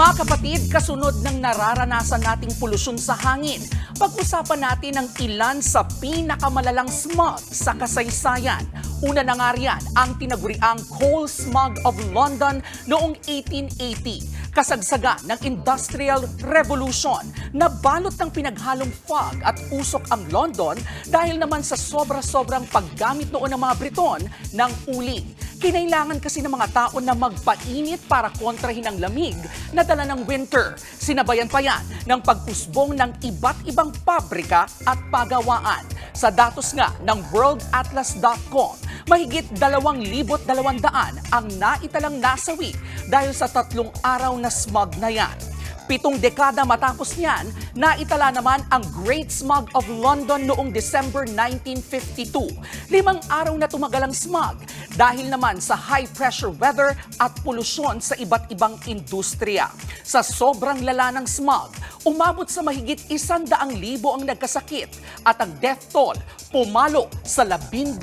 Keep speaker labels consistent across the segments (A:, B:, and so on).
A: Mga kapatid, kasunod ng nararanasan nating polusyon sa hangin, pag-usapan natin ang ilan sa pinakamalalang smog sa kasaysayan. Una na nga riyan ang tinaguriang Coal Smog of London noong 1880. Kasagsagan ng Industrial Revolution, nabalot ng pinaghalong fog at usok ang London dahil naman sa sobra-sobrang paggamit noon ng mga Briton ng uling. Kinailangan kasi ng mga tao na magpainit para kontrahin ang lamig na dala ng winter. Sinabayan pa yan ng pag-usbong ng iba't ibang pabrika at pagawaan. Sa datos nga ng worldatlas.com, mahigit 2,200 ang naitalang nasawi dahil sa 3 araw na smog na yan. 7 dekada matapos niyan, naitala naman ang Great Smog of London noong December 1952. 5 araw na tumagal ang smog dahil naman sa high-pressure weather at polusyon sa iba't ibang industriya. Sa sobrang lala ng smog, umabot sa mahigit 100,000 ang nagkasakit at ang death toll pumalo sa 12,000.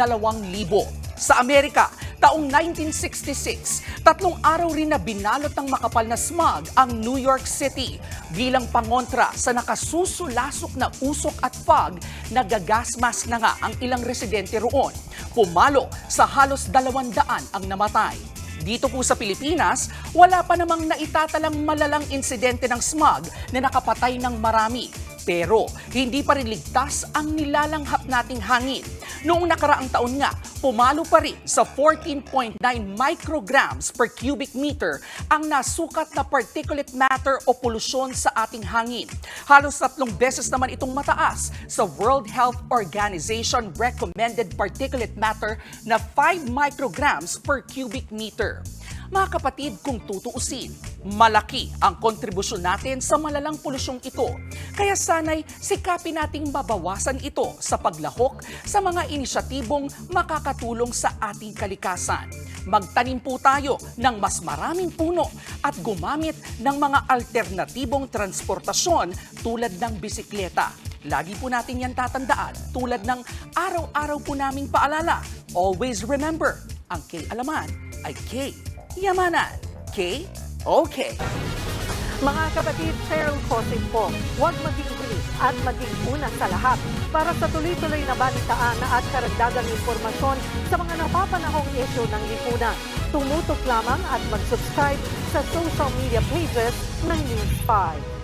A: Sa Amerika, taong 1966, 3 araw rin na binalot ng makapal na smog ang New York City bilang pangontra sa nakasusulasok na usok at fog, nagagasmas na nga ang ilang residente roon. Pumalo sa halos 200 ang namatay. Dito po sa Pilipinas, wala pa namang naitatalang malalang insidente ng smog na nakapatay ng marami. Pero hindi pa rin ligtas ang nilalanghap nating hangin. Noong nakaraang taon nga, pumalo pa rin sa 14.9 micrograms per cubic meter ang nasukat na particulate matter o polusyon sa ating hangin. Halos 3 beses naman itong mataas sa World Health Organization recommended particulate matter na 5 micrograms per cubic meter. Mga kapatid, kung tutuusin, malaki ang kontribusyon natin sa malalang polusyong ito. Kaya sana'y sikapin nating mabawasan ito sa paglahok sa mga inisyatibong makakatulong sa ating kalikasan. Magtanim po tayo ng mas maraming puno at gumamit ng mga alternatibong transportasyon tulad ng bisikleta. Lagi po natin yan tatandaan tulad ng araw-araw po naming paalala. Always remember, ang K-alaman ay K-yamanan. K-okay.
B: Mga kapatid, Cheryl Cosing po, huwag maging huli at maging una sa lahat para sa tuloy-tuloy na balitaan at karagdagang impormasyon sa mga napapanahong issue ng lipunan. Tumutok lamang at mag-subscribe sa social media pages ng News 5.